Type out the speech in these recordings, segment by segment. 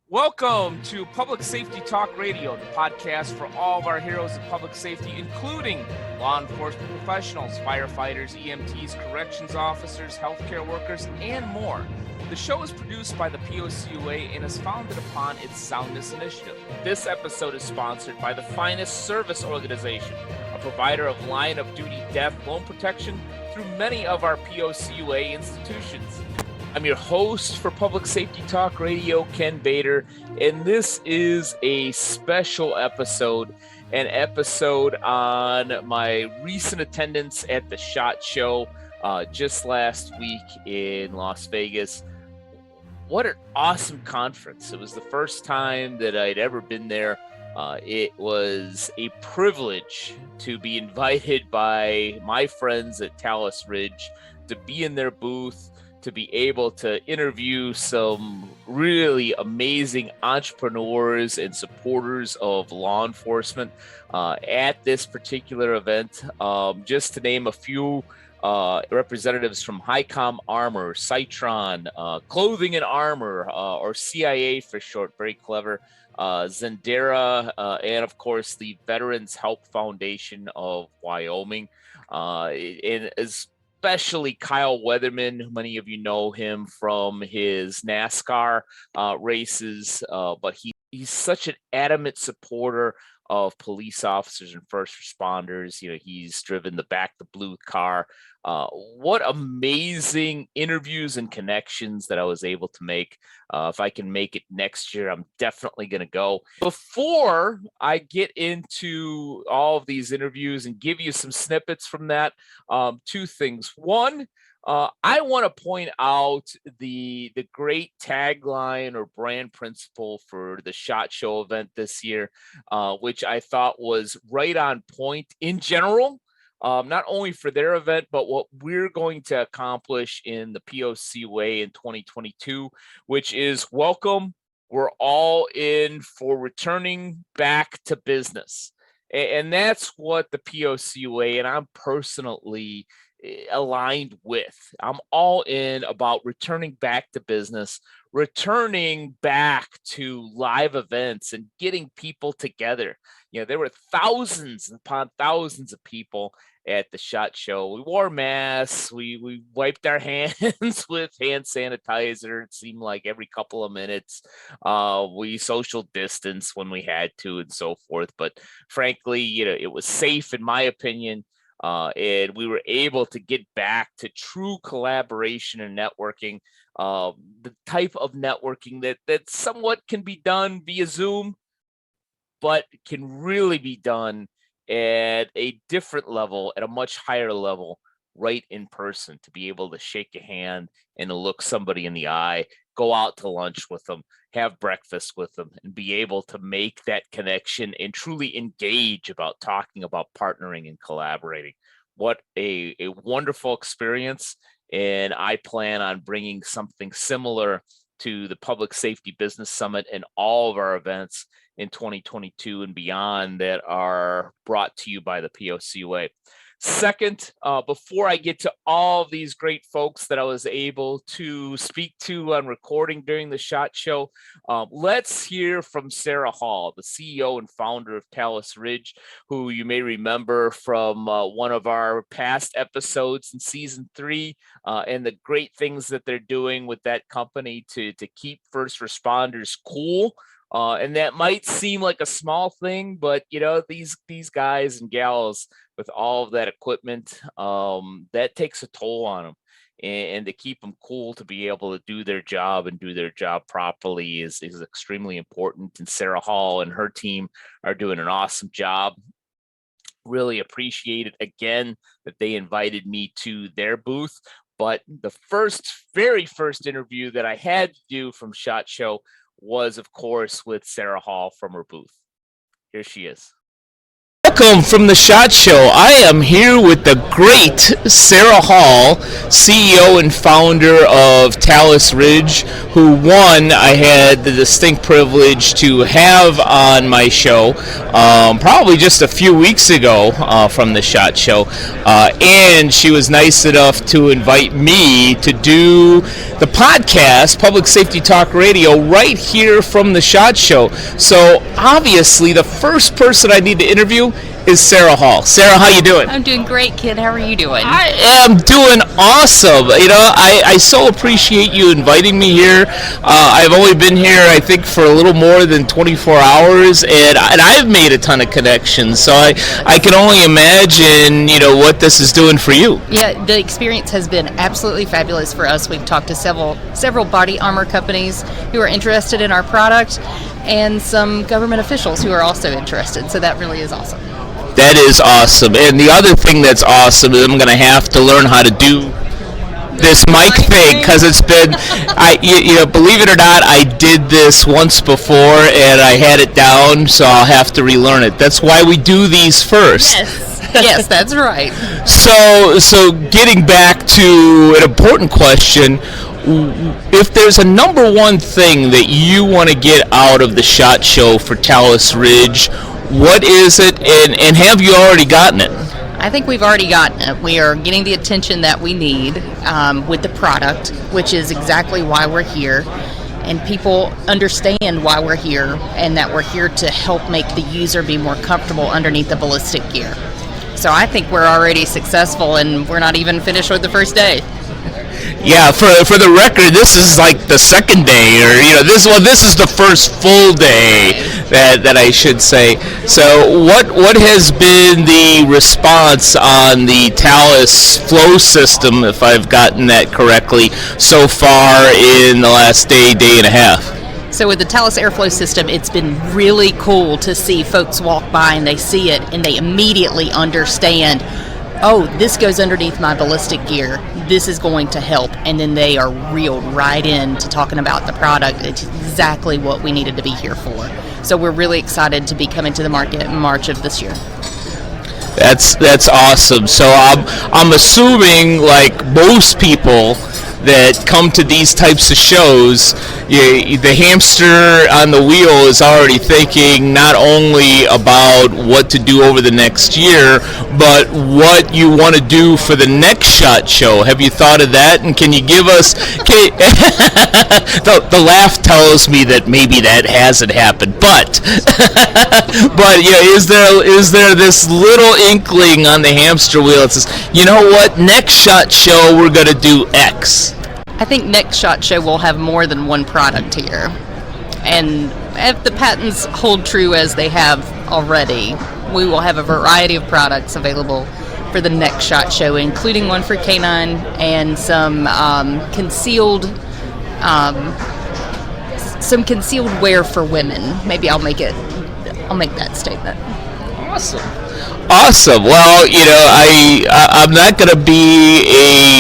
Welcome to Public Safety Talk Radio, the podcast for all of our heroes of public safety, including law enforcement professionals, firefighters, EMTs, corrections officers, healthcare workers, and more. The show is produced by the POCUA and is founded upon its Soundness Initiative. This episode is sponsored by the Finest Service Organization, a provider of line of duty death loan protection through many of our POCUA institutions. I'm your host for Public Safety Talk Radio, Ken Bader, and this is a special episode, an episode on my recent attendance at the SHOT Show just last week in Las Vegas. What an awesome conference. It was the first time that I'd ever been there. It was a privilege to be invited by my friends at Talus Ridge to be in their booth, to be able to interview some really amazing entrepreneurs and supporters of law enforcement at this particular event. Just to name a few representatives from HighCom Armor, Citron, Clothing and Armor, or CIA for short, very clever, Zendera, and of course the Veterans Help Foundation of Wyoming, and especially Kyle Weatherman. Many of you know him from his NASCAR races, but he's such an adamant supporter of police officers and first responders. You know, he's driven the Back the Blue car. What amazing interviews and connections that I was able to make. If I can make it next year, I'm definitely going to go. Before I get into all of these interviews and give you some snippets from that, two things. One, I want to point out the great tagline or brand principle for the SHOT Show event this year, which I thought was right on point in general, not only for their event, but what we're going to accomplish in the POCUA in 2022, which is welcome. We're all in for returning back to business. And that's what the POCUA and I'm personally aligned with. I'm all in about returning back to business, returning back to live events and getting people together. You know, there were thousands upon thousands of people at the SHOT Show. We wore masks. We wiped our hands with hand sanitizer. It seemed like every couple of minutes. We social distance when we had to and so forth. But frankly, you know, it was safe in my opinion. And we were able to get back to true collaboration and networking, the type of networking that somewhat can be done via Zoom, but can really be done at a different level, at a much higher level, right in person, to be able to shake a hand and to look somebody in the eye, go out to lunch with them, have breakfast with them, and be able to make that connection and truly engage about talking about partnering and collaborating. What a wonderful experience. And I plan on bringing something similar to the Public Safety Business Summit and all of our events in 2022 and beyond that are brought to you by the POCUA. Second, before I get to all of these great folks that I was able to speak to on recording during the SHOT Show, let's hear from Sara Hall, the CEO and founder of Talus Ridge, who you may remember from one of our past episodes in season 3, and the great things that they're doing with that company to keep first responders cool. And that might seem like a small thing, but you know, these guys and gals with all of that equipment, that takes a toll on them. And to keep them cool, to be able to do their job and do their job properly is extremely important. And Sara Hall and her team are doing an awesome job. Really appreciate it again that they invited me to their booth. But the very first interview that I had to do from SHOT Show was, of course, with Sara Hall from her booth. Here she is. Welcome from the SHOT Show. I am here with the great Sara Hall, CEO and founder of Talus Ridge, who I had the distinct privilege to have on my show probably just a few weeks ago from the SHOT Show. And she was nice enough to invite me to do the podcast, Public Safety Talk Radio, right here from the SHOT Show. So obviously the first person I need to interview is Sara Hall. Sara, how you doing? I'm doing great, kid. How are you doing? I am doing awesome. You know, I so appreciate you inviting me here. I've only been here, I think, for a little more than 24 hours, and I've made a ton of connections. So I can only imagine, what this is doing for you. Yeah, the experience has been absolutely fabulous for us. We've talked to several body armor companies who are interested in our product, and some government officials who are also interested. So that really is awesome. That is awesome. And the other thing that's awesome is I'm going to have to learn how to do this mic thing, because it's been, believe it or not, I did this once before and I had it down, so I'll have to relearn it. That's why we do these first. Yes, that's right. So getting back to an important question, if there's a number one thing that you want to get out of the SHOT Show for Talus Ridge, what is it, and have you already gotten it? I think we've already gotten it. We are getting the attention that we need with the product, which is exactly why we're here. And people understand why we're here, and that we're here to help make the user be more comfortable underneath the ballistic gear. So I think we're already successful, and we're not even finished with the first day. Yeah, for the record, this is like the second day, or this is the first full day that I should say. So what has been the response on the Talus flow system, if I've gotten that correctly, so far in the last day and a half? So with the Talus airflow system, it's been really cool to see folks walk by and they see it and they immediately understand, oh, this goes underneath my ballistic gear, this is going to help, and then they are reeled right into talking about the product. It's exactly what we needed to be here for. So we're really excited to be coming to the market in March of this year. That's awesome. So I'm assuming, like most people that come to these types of shows, the hamster on the wheel is already thinking not only about what to do over the next year, but what you want to do for the next SHOT Show. Have you thought of that? And can you give us... the laugh tells me that maybe that hasn't happened, but is there this little inkling on the hamster wheel that says, you know what, next SHOT Show we're going to do X? I think next SHOT Show will have more than one product here. And if the patents hold true as they have already, we will have a variety of products available for the next SHOT Show, including one for canine and some concealed wear for women. Maybe I'll make that statement. Awesome. Well, I'm not going to be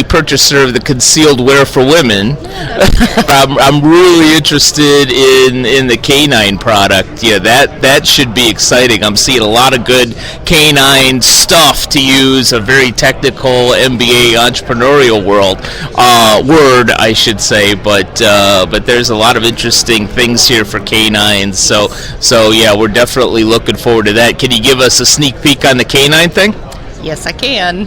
a purchaser of the concealed wear for women. I'm really interested in the canine product. Yeah, that should be exciting. I'm seeing a lot of good canine stuff, to use a very technical MBA entrepreneurial word, I should say. But there's a lot of interesting things here for canines. So yeah, we're definitely looking forward to that. Can you give us a sneak peek on the canine thing? Yes, I can.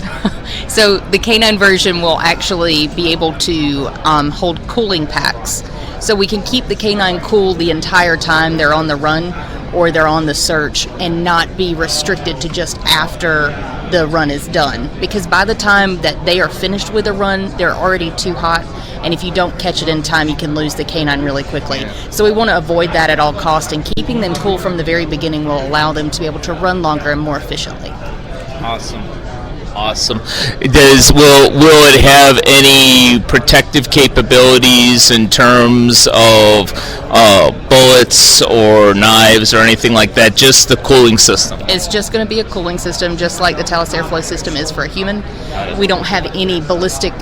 So the canine version will actually be able to hold cooling packs. So we can keep the canine cool the entire time they're on the run or they're on the search, and not be restricted to just after the run is done. Because by the time that they are finished with a run, they're already too hot. And if you don't catch it in time, you can lose the canine really quickly. So we want to avoid that at all costs, and keeping them cool from the very beginning will allow them to be able to run longer and more efficiently. Awesome. Will it have any protective capabilities in terms of bullets or knives or anything like that? Just the cooling system? It's just going to be a cooling system, just like the Talus airflow system is for a human. We don't have any ballistic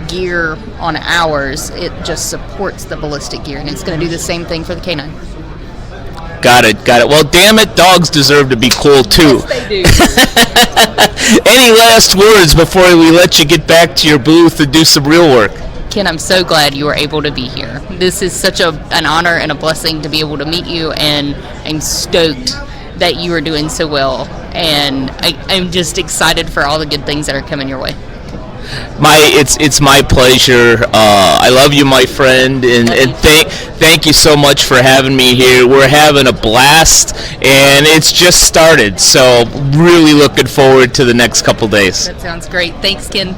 gear on ours. It just supports the ballistic gear, and it's going to do the same thing for the canine. Got it. Well, damn it, dogs deserve to be cool too. Yes, they do. Any last words before we let you get back to your booth and do some real work? Ken, I'm so glad you were able to be here. This is such an honor and a blessing to be able to meet you, and I'm stoked that you are doing so well. And I'm just excited for all the good things that are coming your way. It's my pleasure. I love you, my friend, and thank you so much for having me here. We're having a blast, and it's just started, so really looking forward to the next couple days. That sounds great. Thanks, Ken.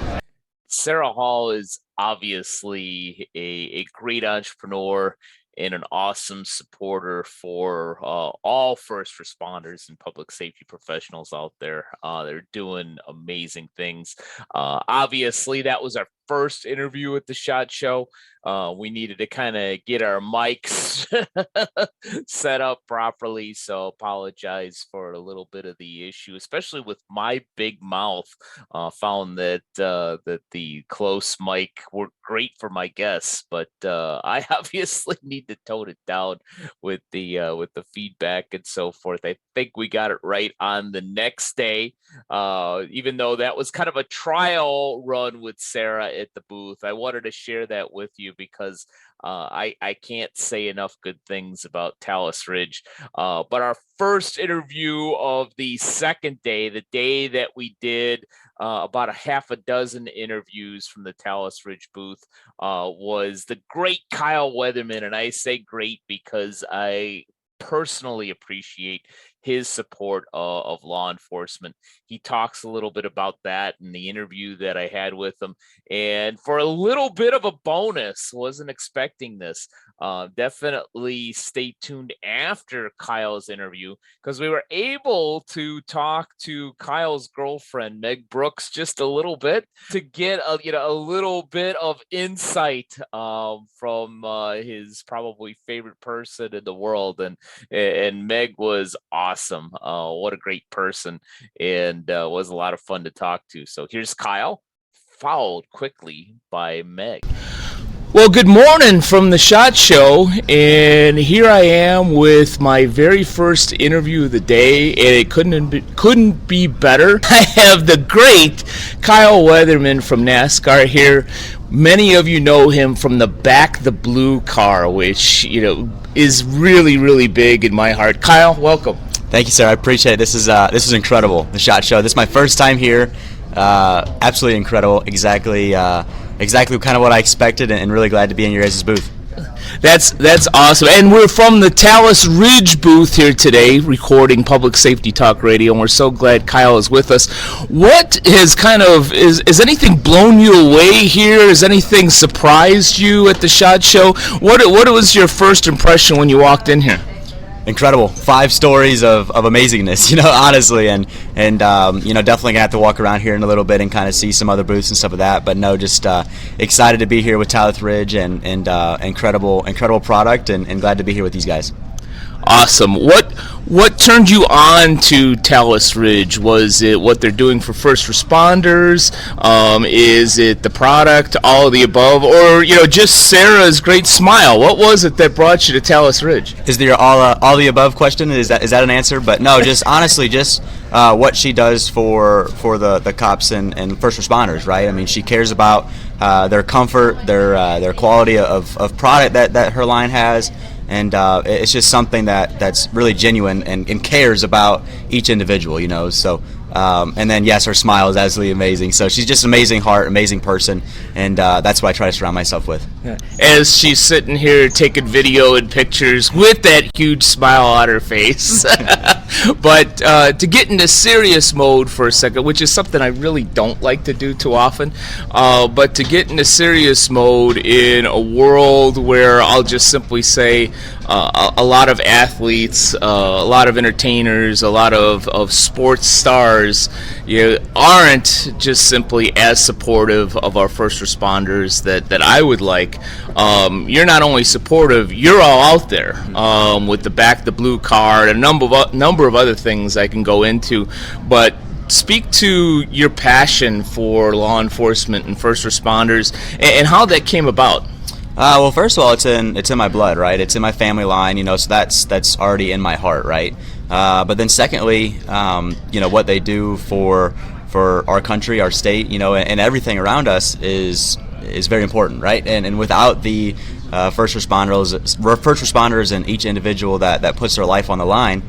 Sara Hall is obviously a great entrepreneur and an awesome supporter for all first responders and public safety professionals out there. They're doing amazing things. Obviously, that was our first interview at the SHOT Show. We needed to kind of get our mics set up properly, so apologize for a little bit of the issue, especially with my big mouth. Found that the close mic worked great for my guests, but I obviously need to tone it down with the feedback and so forth. I think we got it right on the next day, even though that was kind of a trial run with Sara at the booth. I wanted to share that with you because I can't say enough good things about Talus Ridge. But our first interview of the second day, the day that we did about a half a dozen interviews from the Talus Ridge booth, was the great Kyle Weatherman. And I say great because I personally appreciate his support of law enforcement. He talks a little bit about that in the interview that I had with him. And for a little bit of a bonus, wasn't expecting this. Definitely stay tuned after Kyle's interview, because we were able to talk to Kyle's girlfriend, Meg Brooks, just a little bit to get a little bit of insight from his probably favorite person in the world. And Meg was awesome. What a great person, and was a lot of fun to talk to. So here's Kyle, followed quickly by Meg. Well, good morning from the SHOT Show, and here I am with my very first interview of the day, and it couldn't be better. I have the great Kyle Weatherman from NASCAR here. Many of you know him from the Back the Blue car, which is really, really big in my heart. Kyle, welcome. Thank you, sir. I appreciate it. This is incredible. The SHOT Show. This is my first time here. Absolutely incredible. Exactly kind of what I expected, and really glad to be in your guys' booth. That's awesome. And we're from the Talus Ridge booth here today, recording Public Safety Talk Radio, and we're so glad Kyle is with us. What has is anything blown you away here? Has anything surprised you at the SHOT Show? What was your first impression when you walked in here? Incredible. 5 stories of amazingness, honestly, and definitely gonna have to walk around here in a little bit and kind of see some other booths and stuff of that. But no, just excited to be here with Talus Ridge, and incredible product, and glad to be here with these guys. Awesome. What turned you on to Talus Ridge? Was it what they're doing for first responders? Is it the product, all of the above, or just Sara's great smile? What was it that brought you to Talus Ridge? Is there all the above question? Is that an answer? But no, just honestly, just what she does for the cops and first responders, right? I mean, she cares about their comfort, their quality of product that her line has. And it's just something that's really genuine and cares about each individual, So, and then, yes, her smile is absolutely amazing. So she's just an amazing heart, amazing person, and that's what I try to surround myself with. Yeah. As she's sitting here taking video and pictures with that huge smile on her face. But to get into serious mode for a second, which is something I really don't like to do too often, but to get into serious mode in a world where I'll just simply say a lot of athletes, a lot of entertainers, a lot of sports stars aren't just simply as supportive of our first responders that I would like. You're not only supportive, you're all out there with the Back the Blue card, a number of other things I can go into, but speak to your passion for law enforcement and first responders and how that came about. Well, first of all, it's in my blood, right? It's in my family line, so that's already in my heart, right? But then secondly, what they do for our country, our state, and everything around us is very important, right? And without the first responders and each individual that puts their life on the line,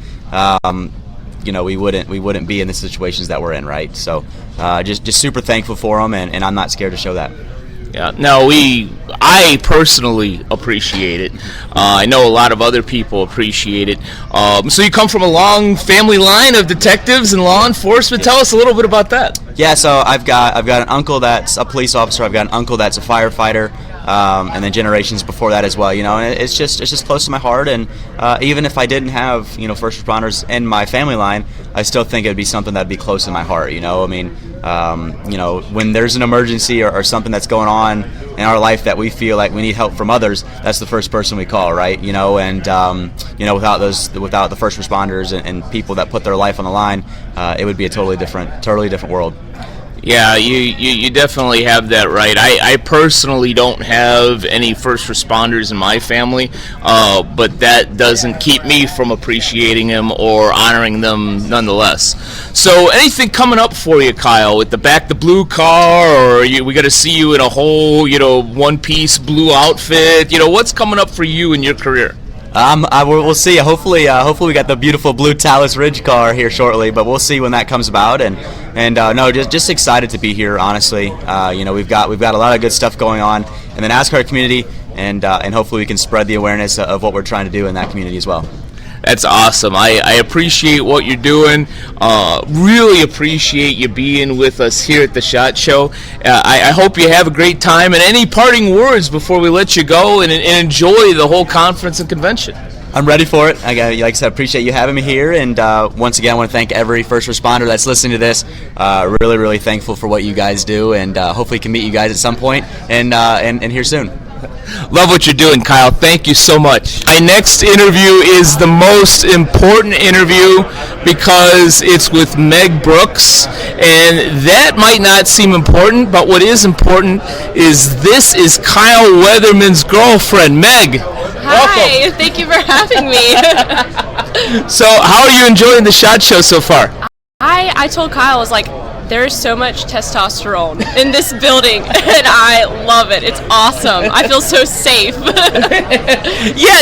we wouldn't be in the situations that we're in, right? So just super thankful for them, and I'm not scared to show that. Yeah, no, I personally appreciate it. I know a lot of other people appreciate it. So you come from a long family line of detectives and law enforcement. Tell us a little bit about that. Yeah, so I've got an uncle that's a police officer. I've got an uncle that's a firefighter, and then generations before that as well. And it's just close to my heart. And even if I didn't have first responders in my family line, I still think it'd be something that'd be close to my heart. When there's an emergency or something that's going on in our life that we feel like we need help from others, that's the first person we call, right? Without the first responders and people that put their life on the line, it would be a totally different world. Yeah, you definitely have that right. I personally don't have any first responders in my family, but that doesn't keep me from appreciating them or honoring them nonetheless. So anything coming up for you, Kyle, with the blue car, or we got to see you in a whole, one-piece blue outfit? What's coming up for you in your career? We'll see. Hopefully we got the beautiful blue Talus Ridge car here shortly, but we'll see when that comes about. And no, just excited to be here. Honestly, we've got a lot of good stuff going on in the NASCAR community, and hopefully we can spread the awareness of what we're trying to do in that community as well. That's awesome. I appreciate what you're doing. Really appreciate you being with us here at the SHOT Show. I hope you have a great time. And any parting words before we let you go and enjoy the whole conference and convention? I'm ready for it. Like I said, appreciate you having me here. And once again, I want to thank every first responder that's listening to this. Really, really thankful for what you guys do. And hopefully can meet you guys at some point and here soon. Love what you're doing, Kyle. Thank you so much. My next interview is the most important interview because it's with Meg Brooks, and that might not seem important, but what is important is this is Kyle Weatherman's girlfriend, Meg. Hi, welcome. Thank you for having me. So, how are you enjoying the SHOT Show so far? I told Kyle, I was like, there's so much testosterone in this building, and I love it. It's awesome. I feel so safe. Yeah,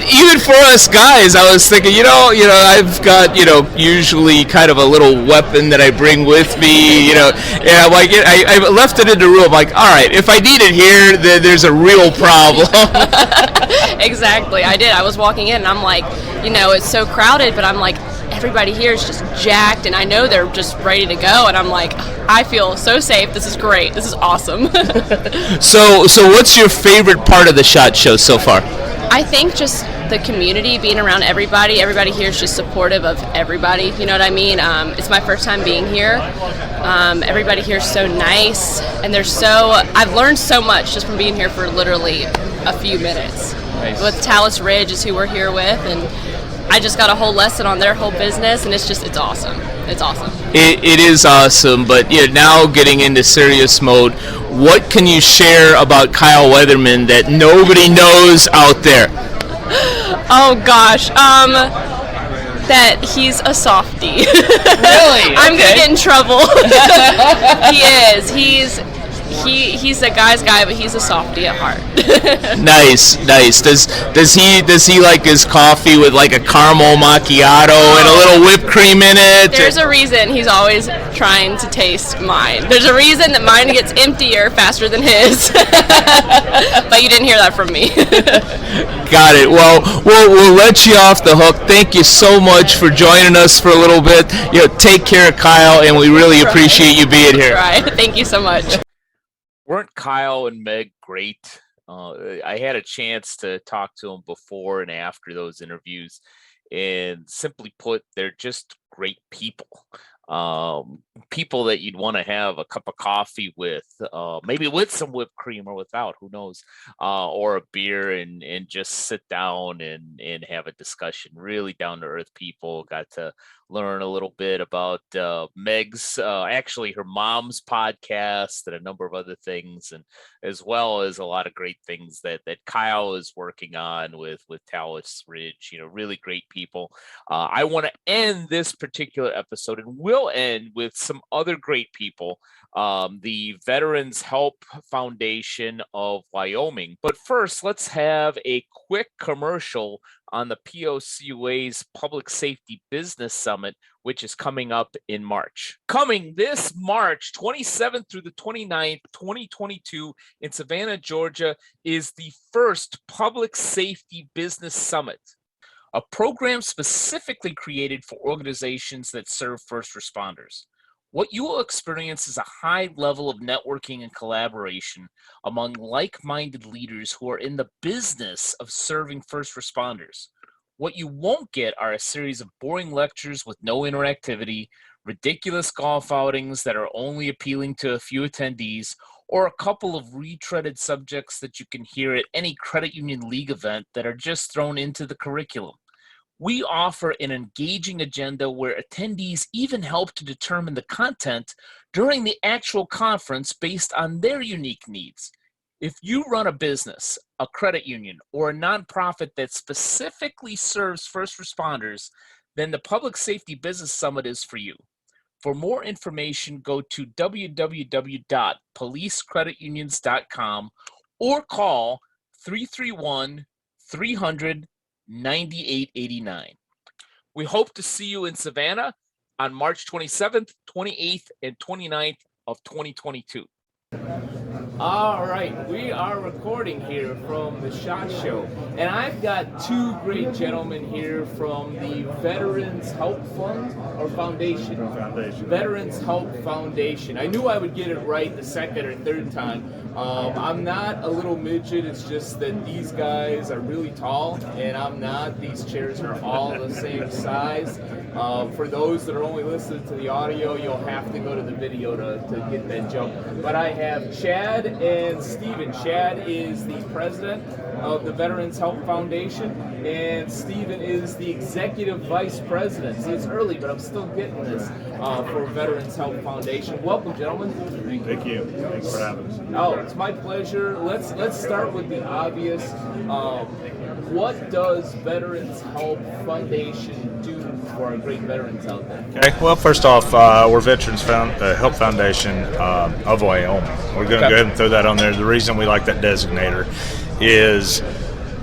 even for us guys, I was thinking, I've got, usually kind of a little weapon that I bring with me, and I'm like, I left it in the room. Like, all right, if I need it here, then there's a real problem. Exactly, I did. I was walking in, and I'm like, it's so crowded, but I'm like, everybody here is just jacked, and I know they're just ready to go, and I'm like, I feel so safe. This is great. This is awesome. So what's your favorite part of the SHOT Show so far? I think just the community, being around everybody. Everybody here is just supportive of everybody. You know what I mean? It's my first time being here. Everybody here is so nice, and I've learned so much just from being here for literally a few minutes. Nice. With Talus Ridge is who we're here with, and I just got a whole lesson on their whole business, and it's awesome. It's awesome. It is awesome, but now getting into serious mode, what can you share about Kyle Weatherman that nobody knows out there? Oh gosh, that he's a softie. Really? I'm gonna get in trouble. He is. He's a guy's guy, but he's a softie at heart. Nice. Does he like his coffee with like a caramel macchiato and a little whipped cream in it? There's a reason he's always trying to taste mine. There's a reason that mine gets emptier faster than his. But you didn't hear that from me. Got it. Well, we'll let you off the hook. Thank you so much for joining us for a little bit. Take care, Kyle, and we really appreciate you being here. Right. Thank you so much. Weren't Kyle and Meg great? I had a chance to talk to them before and after those interviews, and simply put, they're just great people. People that you'd want to have a cup of coffee with, maybe with some whipped cream or without, who knows, or a beer and just sit down and have a discussion. Really down to earth people. Got to learn a little bit about Meg's, actually her mom's podcast and a number of other things, and as well as a lot of great things that Kyle is working on with Talus Ridge. Really great people. I want to end this particular episode, and we'll end with some other great people. The Veterans Help Foundation of Wyoming. But first, let's have a quick commercial on the POCUA's Public Safety Business Summit, which is coming up in March. Coming this March 27th through the 29th, 2022 in Savannah, Georgia, is the first Public Safety Business Summit, a program specifically created for organizations that serve first responders. What you will experience is a high level of networking and collaboration among like-minded leaders who are in the business of serving first responders. What you won't get are a series of boring lectures with no interactivity, ridiculous golf outings that are only appealing to a few attendees, or a couple of retreaded subjects that you can hear at any credit union league event that are just thrown into the curriculum. We offer an engaging agenda where attendees even help to determine the content during the actual conference based on their unique needs. If you run a business, a credit union, or a nonprofit that specifically serves first responders, then the Public Safety Business Summit is for you. For more information, go to www.policecreditunions.com or call 331-300-9889. We hope to see you in Savannah on March 27th, 28th, and 29th of 2022. All right, we are recording here from the SHOT Show, and I've got two great gentlemen here from the Veterans Help Fund or Foundation. Veterans Help Foundation. I knew I would get it right the second or third time. I'm not a little midget, it's just that these guys are really tall, and I'm not. These chairs are all the same size. For those that are only listening to the audio, you'll have to go to the video to get that jump. But I have Chad and Steven. Chad is the president of the Veterans Help Foundation, and Steven is the executive vice president. See, it's early, but I'm still getting this for Veterans Help Foundation. Welcome, gentlemen. Thank you. Thanks for having us. Oh, it's my pleasure. Let's start with the obvious. What does Veterans Help Foundation do for our great veterans out there? Okay. Well, first off, we're Veterans Help Foundation of Wyoming. We're going to go ahead and throw that on there. The reason we like that designator is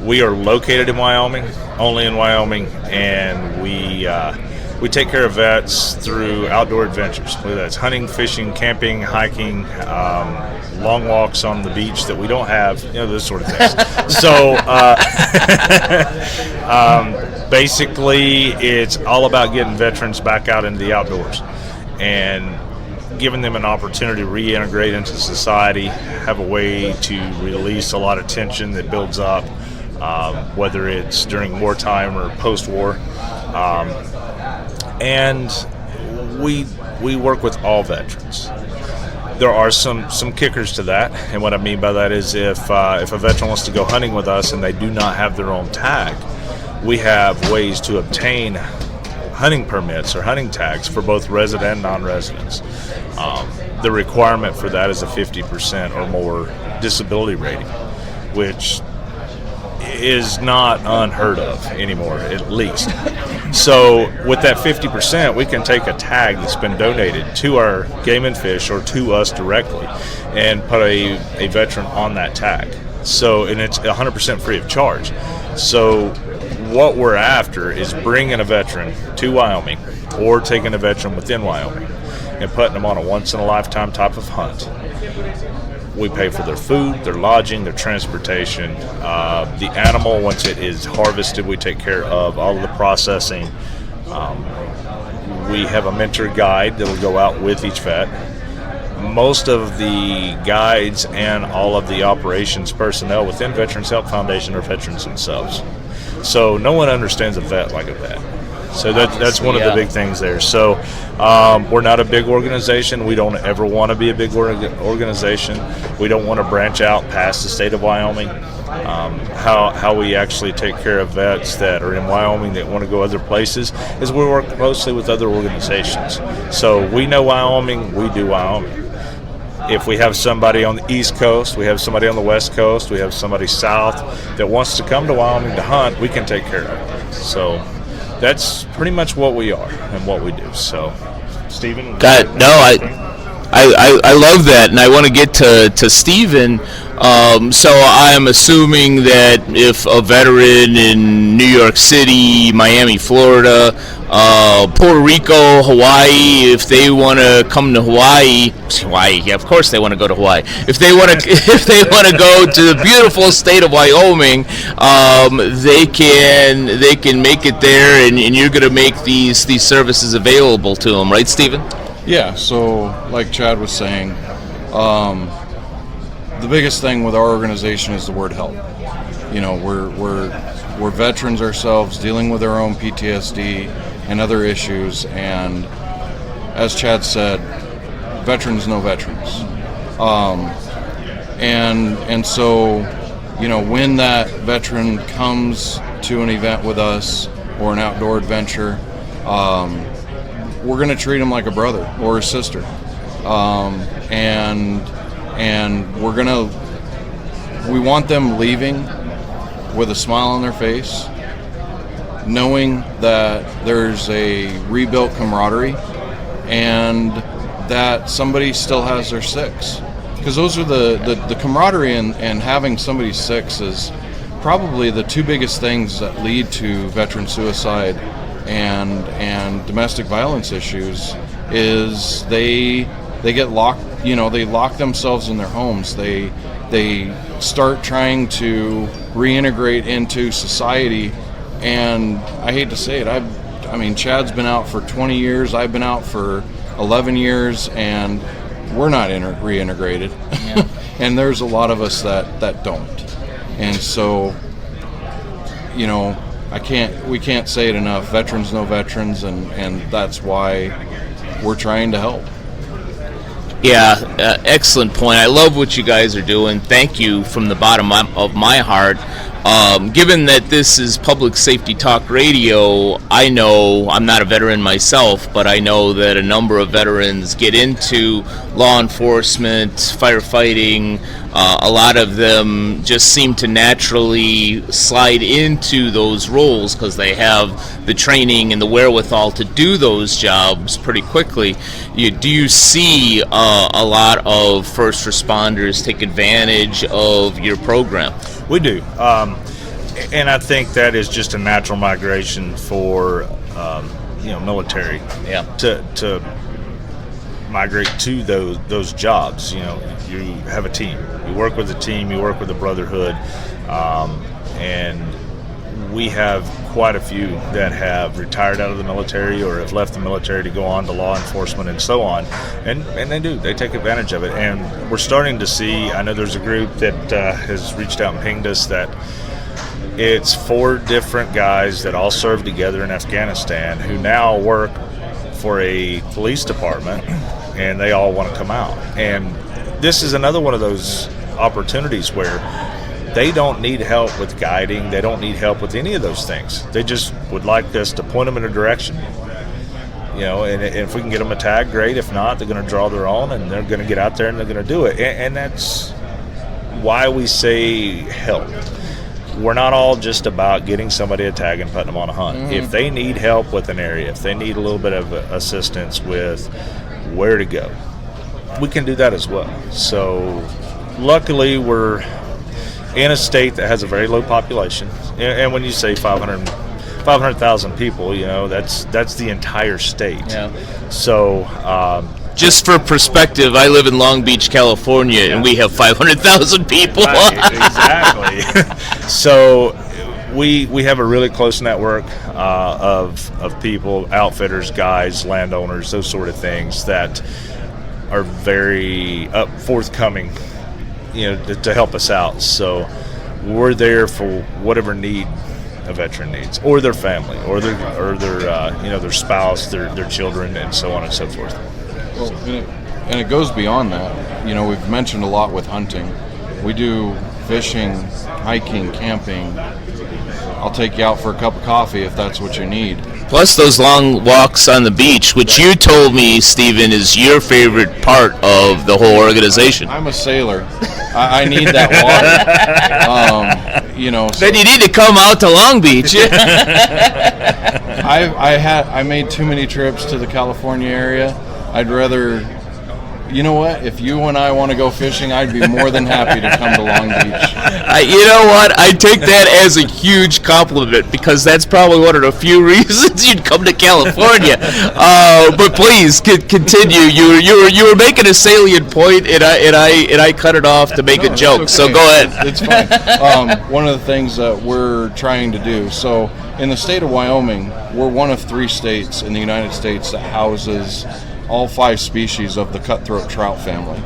we are located in Wyoming, only in Wyoming, and we take care of vets through outdoor adventures, whether that's hunting, fishing, camping, hiking, long walks on the beach that we don't have, those sort of things. So basically, it's all about getting veterans back out into the outdoors and giving them an opportunity to reintegrate into society, have a way to release a lot of tension that builds up, whether it's during wartime or post-war. And we work with all veterans. There are some kickers to that, and what I mean by that is if a veteran wants to go hunting with us and they do not have their own tag, we have ways to obtain hunting permits or hunting tags for both resident and non-residents. The requirement for that is a 50% or more disability rating, which is not unheard of anymore, at least. So with that 50%, we can take a tag that's been donated to our Game and Fish or to us directly and put a veteran on that tag. So, and it's 100% free of charge. So what we're after is bringing a veteran to Wyoming or taking a veteran within Wyoming and putting them on a once-in-a-lifetime type of hunt. We pay for their food, their lodging, their transportation. The animal, once it is harvested, we take care of all of the processing. We have a mentor guide that will go out with each vet. Most of the guides and all of the operations personnel within Veterans Help Foundation are veterans themselves. So no one understands a vet like a vet. So that's one of the big things there. So we're not a big organization. We don't ever want to be a big organization. We don't want to branch out past the state of Wyoming. How we actually take care of vets that are in Wyoming that want to go other places is we work closely with other organizations. So we know Wyoming, we do Wyoming. If we have somebody on the East Coast, we have somebody on the West Coast, we have somebody south that wants to come to Wyoming to hunt, we can take care of it. So that's pretty much what we are and what we do. So, Stephen? I love that, and I want to get to Stephen. So I'm assuming that if a veteran in New York City, Miami, Florida, Puerto Rico, Hawaii, if they want to come to Hawaii, yeah, of course they want to go to Hawaii. If they want to go to the beautiful state of Wyoming, they can make it there, and you're going to make these services available to them, right, Stephen? Yeah. So, like Chad was saying, the biggest thing with our organization is the word help. You know, we're veterans ourselves, dealing with our own PTSD and other issues, and as Chad said, veterans know veterans. And so, you know, when that veteran comes to an event with us or an outdoor adventure, we're going to treat them like a brother or a sister, and we want them leaving with a smile on their face, knowing that there's a rebuilt camaraderie and that somebody still has their six. Because those are the camaraderie and having somebody six is probably the two biggest things that lead to veteran suicide and domestic violence issues. Is they get locked, you know, they lock themselves in their homes. They start trying to reintegrate into society, and I hate to say it, I mean, Chad's been out for 20 years, I've been out for 11 years, and we're not reintegrated. Yeah. And there's a lot of us that don't. And so, you know, we can't say it enough. Veterans know veterans, and that's why we're trying to help. Yeah, excellent point. I love what you guys are doing. Thank you from the bottom of my heart. Given that this is Public Safety Talk Radio, I know I'm not a veteran myself, but I know that a number of veterans get into law enforcement, firefighting. A lot of them just seem to naturally slide into those roles because they have the training and the wherewithal to do those jobs pretty quickly. Do you see a lot of first responders take advantage of your program? We do. And I think that is just a natural migration for, military to migrate to those jobs. You know, you have a team. You work with a team. You work with a brotherhood. And we have quite a few that have retired out of the military or have left the military to go on to law enforcement and so on. And they take advantage of it. And we're starting to see, I know there's a group that has reached out and pinged us that it's 4 different guys that all served together in Afghanistan who now work for a police department, and they all want to come out. And this is another one of those opportunities where they don't need help with guiding. They don't need help with any of those things. They just would like us to point them in a direction. You know, and if we can get them a tag, great. If not, they're going to draw their own, and they're going to get out there and they're going to do it. And that's why we say help. We're not all just about getting somebody a tag and putting them on a hunt. Mm-hmm. If they need help with an area, if they need a little bit of assistance with where to go, we can do that as well. So luckily we're in a state that has a very low population. And when you say 500,000 people, you know, that's the entire state. Yeah. So just for perspective, I live in Long Beach, California, and we have 500,000 people. Right, exactly. So we have a really close network of people, outfitters, guides, landowners, those sort of things that are very forthcoming, you know, to help us out. So we're there for whatever need a veteran needs, or their family, or their spouse, their children, and so on and so forth. Well, and it goes beyond that. We've mentioned a lot with hunting. We do fishing, hiking, camping. I'll take you out for a cup of coffee if that's what you need. Plus those long walks on the beach, which you told me, Stephen, is your favorite part of the whole organization. I'm a sailor. I need that water. So then you need to come out to Long Beach. I made too many trips to the California area. I'd rather. You know what? If you and I want to go fishing, I'd be more than happy to come to Long Beach. You know what? I take that as a huge compliment, because that's probably one of the few reasons you'd come to California. But please continue. You were making a salient point, and I cut it off to make a joke. Okay. So go ahead. It's fine. One of the things that we're trying to do. So in the state of Wyoming, we're one of 3 states in the United States that houses all 5 species of the cutthroat trout family.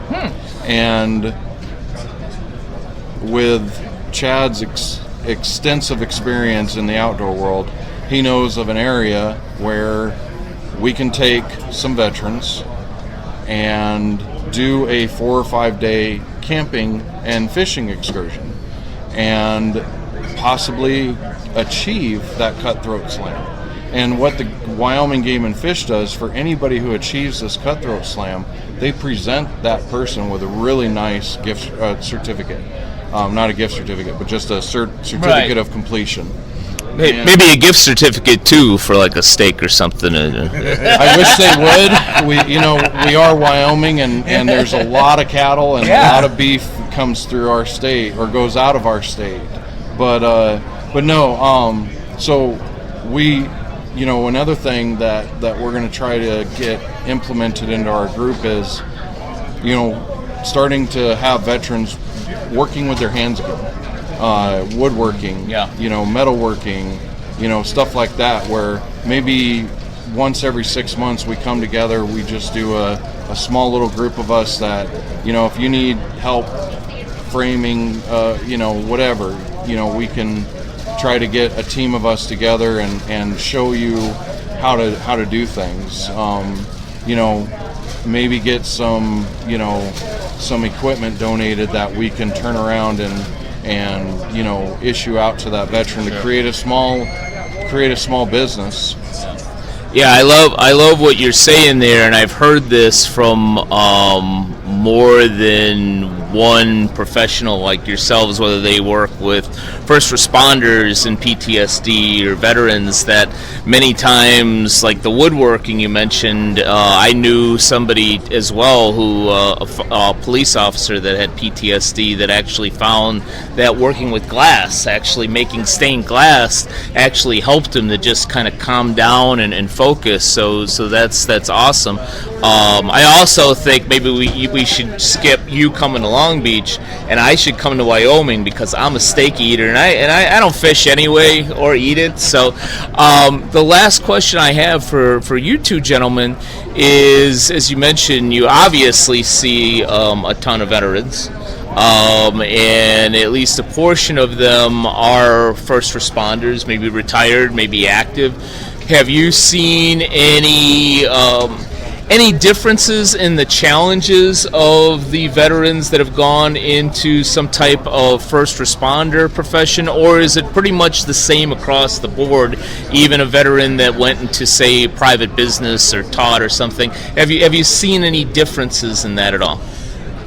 And with Chad's extensive experience in the outdoor world, he knows of an area where we can take some veterans and do a 4 or 5 day camping and fishing excursion and possibly achieve that cutthroat slam. And what the Wyoming Game and Fish does for anybody who achieves this cutthroat slam, they present that person with a really nice gift certificate. Not a gift certificate, but just a certificate of completion. Maybe a gift certificate too for like a steak or something. I wish they would. We are Wyoming, and there's a lot of cattle and a lot of beef comes through our state or goes out of our state. But no. So we. Another thing that we're going to try to get implemented into our group is, starting to have veterans working with their hands again, woodworking, metalworking, stuff like that, where maybe once every 6 months we come together, we just do a small little group of us that, if you need help framing, whatever, we can try to get a team of us together and show you how to do things. Maybe get some equipment donated that we can turn around and issue out to that veteran to create a small business. Yeah, I love what you're saying there, and I've heard this from more than one professional like yourselves, whether they work with first responders and PTSD or veterans, that many times, like the woodworking you mentioned, I knew somebody as well who, a police officer that had PTSD, that actually found that working with glass, actually making stained glass, actually helped him to just kind of calm down and focus. So that's awesome. I also think maybe we should skip you coming to Long Beach, and I should come to Wyoming, because I'm a steak eater, and I don't fish anyway or eat it. So the last question I have for you two gentlemen is, as you mentioned, you obviously see a ton of veterans, and at least a portion of them are first responders, maybe retired, maybe active. Have you seen any differences in the challenges of the veterans that have gone into some type of first responder profession, or is it pretty much the same across the board, even a veteran that went into, say, private business or taught or something? Have you seen any differences in that at all?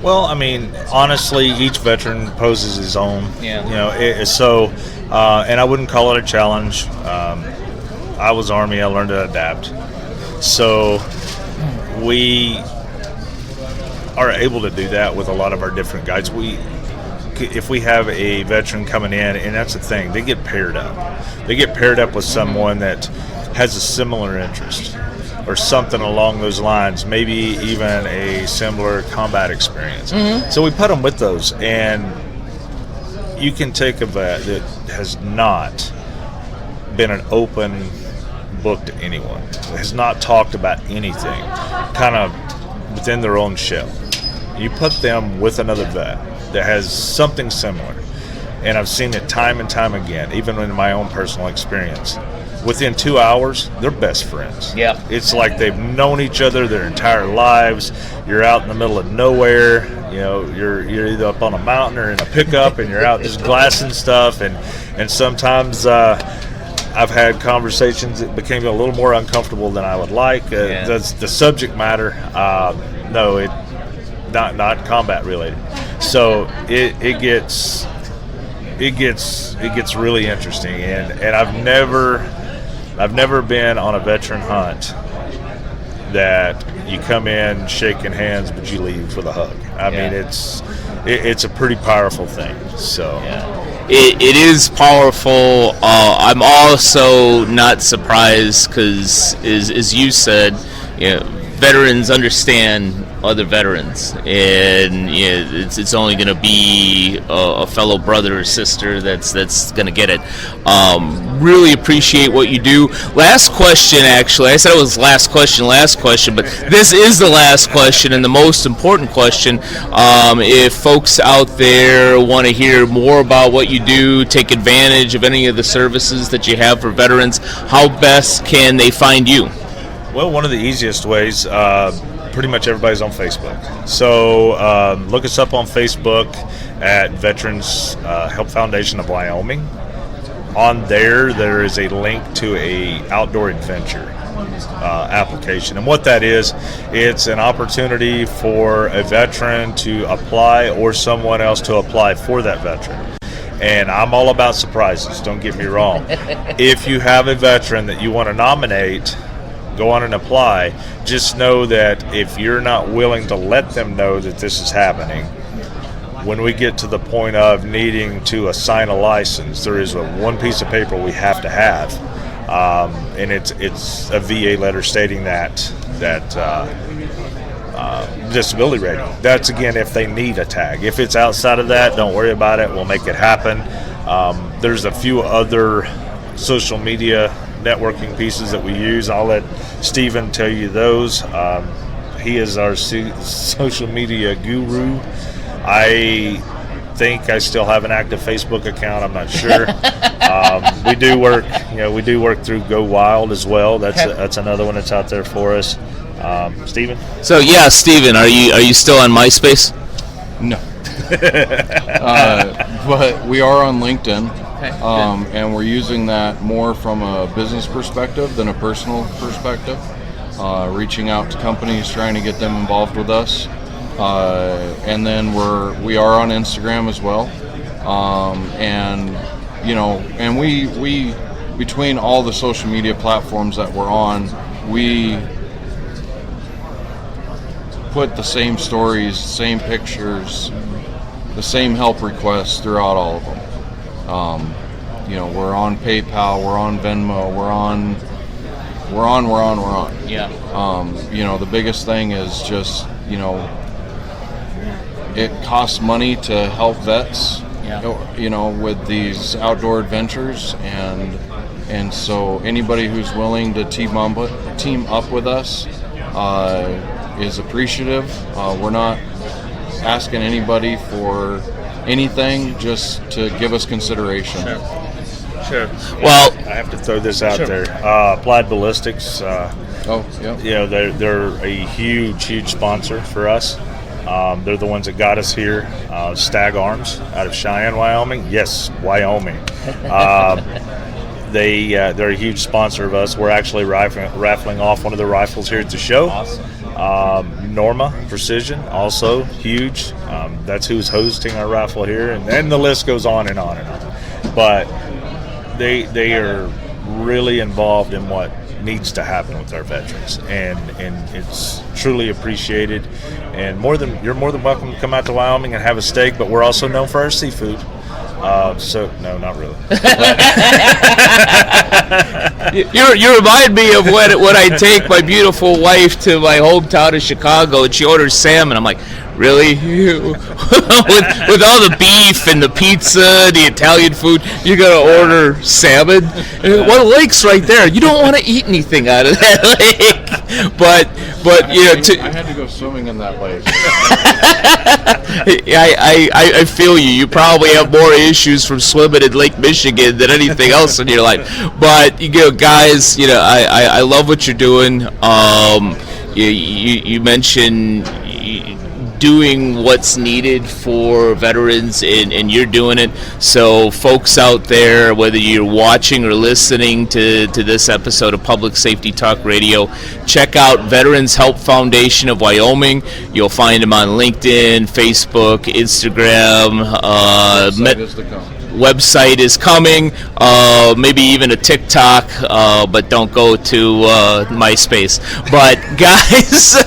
Well, I mean, honestly, each veteran poses his own. Yeah. And I wouldn't call it a challenge. I was Army. I learned to adapt. So we are able to do that with a lot of our different guides. If we have a veteran coming in, and that's the thing, they get paired up. They get paired up with someone that has a similar interest or something along those lines, maybe even a similar combat experience. Mm-hmm. So we put them with those, and you can take a vet that has not been an open book to anyone, has not talked about anything, kind of within their own shell. You put them with another vet that has something similar, and I've seen it time and time again, even in my own personal experience. Within 2 hours, they're best friends. Yeah. It's like they've known each other their entire lives. You're out in the middle of nowhere. You're either up on a mountain or in a pickup, and you're out just glassing stuff. And sometimes I've had conversations that became a little more uncomfortable than I would like. The subject matter, not combat related. So it gets really interesting, and I've never been on a veteran hunt that you come in shaking hands but you leave with a hug. I mean, it's a pretty powerful thing. So it is powerful. I'm also not surprised because, as you said, veterans understand other veterans, and it's only going to be a fellow brother or sister that's going to get it. Really appreciate what you do. Last question, actually. I said it was last question, but this is the last question and the most important question. If folks out there want to hear more about what you do, take advantage of any of the services that you have for veterans, how best can they find you? Well, one of the easiest ways, pretty much everybody's on Facebook. So look us up on Facebook at Veterans Help Foundation of Wyoming. On there is a link to a outdoor adventure application. And what that is, it's an opportunity for a veteran to apply or someone else to apply for that veteran. And I'm all about surprises, don't get me wrong. If you have a veteran that you want to nominate, go on and apply. Just know that if you're not willing to let them know that this is happening, when we get to the point of needing to assign a license, there is one piece of paper we have to have, and it's a VA letter stating that disability rating. That's, again, if they need a tag. If it's outside of that, don't worry about it. We'll make it happen. There's a few other social media networking pieces that we use. I'll let Steven tell you those. He is our social media guru. I think I still have an active Facebook account. I'm not sure. We do work through Go Wild as well. That's another one that's out there for us. Steven? So Steven, are you still on MySpace? No. But we are on LinkedIn. And we're using that more from a business perspective than a personal perspective, reaching out to companies, trying to get them involved with us. And then we are on Instagram as well. And we between all the social media platforms that we're on, we put the same stories, same pictures, the same help requests throughout all of them. We're on PayPal, we're on Venmo, we're on. Yeah. The biggest thing is just, it costs money to help vets, with these outdoor adventures, and so anybody who's willing to team up with us is appreciative. We're not asking anybody for anything, just to give us consideration. Sure. Well, I have to throw this out there. Applied Ballistics. They're a huge sponsor for us. They're the ones that got us here. Stag Arms out of Cheyenne, Wyoming. Yes, Wyoming. They're a huge sponsor of us. We're actually raffling off one of the rifles here at the show. Awesome. Norma Precision, also huge. That's who's hosting our raffle here, and then the list goes on and on and on. But they are really involved in what needs to happen with our veterans, and it's truly appreciated. And you're more than welcome to come out to Wyoming and have a steak, but we're also known for our seafood. No, not really. You remind me of when I take my beautiful wife to my hometown of Chicago and she orders salmon. I'm like, really? with all the beef and the pizza, the Italian food, you're going to order salmon? Well, the lake's right there. You don't want to eat anything out of that lake. But But I had to go swimming in that lake. I feel you. You probably have more issues from swimming in Lake Michigan than anything else in your life. But guys, I love what you're doing. You mentioned doing what's needed for veterans, and you're doing it. So folks out there, whether you're watching or listening to this episode of Public Safety Talk Radio, check out Veterans Help Foundation of Wyoming. You'll find them on LinkedIn, Facebook, Instagram. Website is coming, maybe even a TikTok, but don't go to MySpace. But guys,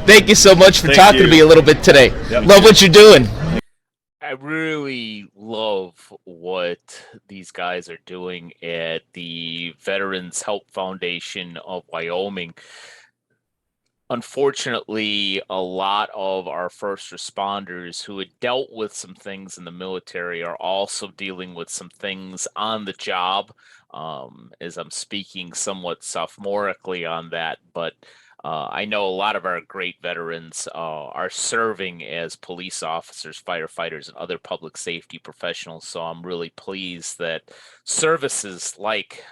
thank you so much for talking to me a little bit today. Yep. Love what you're doing. I really love what these guys are doing at the Veterans Help Foundation of Wyoming. Unfortunately, a lot of our first responders who had dealt with some things in the military are also dealing with some things on the job, as I'm speaking somewhat sophomorically on that. But I know a lot of our great veterans are serving as police officers, firefighters, and other public safety professionals. So I'm really pleased that services like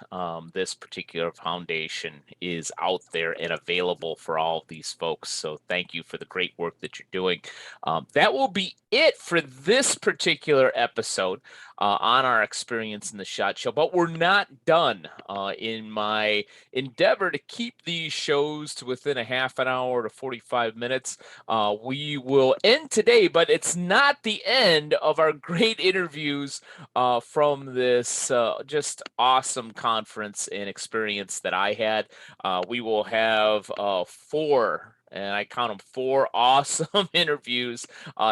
this particular foundation is out there and available for all of these folks. So thank you for the great work that you're doing. That will be it for this particular episode on our experience in the SHOT Show. But we're not done. In my endeavor to keep these shows to within a half an hour to 45 minutes, we will end today, but it's not the end of our great interviews from this just awesome conference and experience that I had. We will have four, and I count them, 4 awesome interviews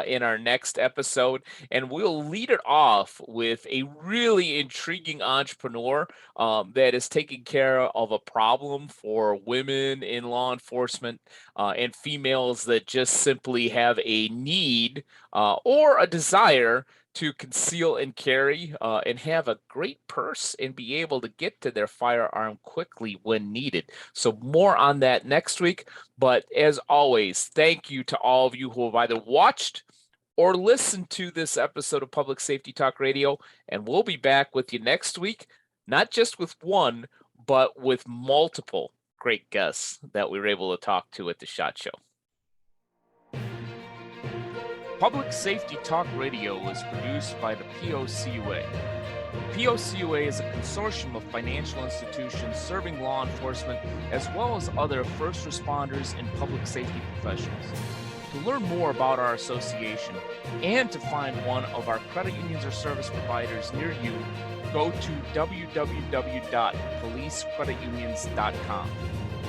in our next episode. And we'll lead it off with a really intriguing entrepreneur that is taking care of a problem for women in law enforcement and females that just simply have a need or a desire to conceal and carry and have a great purse and be able to get to their firearm quickly when needed. So more on that next week. But as always, thank you to all of you who have either watched or listened to this episode of Public Safety Talk Radio. And we'll be back with you next week, not just with one, but with multiple great guests that we were able to talk to at the SHOT Show. Public Safety Talk Radio is produced by the POCUA. The POCUA is a consortium of financial institutions serving law enforcement as well as other first responders and public safety professionals. To learn more about our association and to find one of our credit unions or service providers near you, go to www.policecreditunions.com.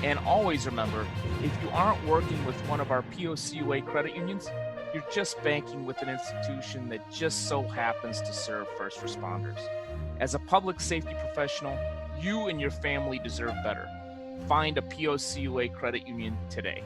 And always remember, if you aren't working with one of our POCUA credit unions, you're just banking with an institution that just so happens to serve first responders. As a public safety professional, you and your family deserve better. Find a POCUA credit union today.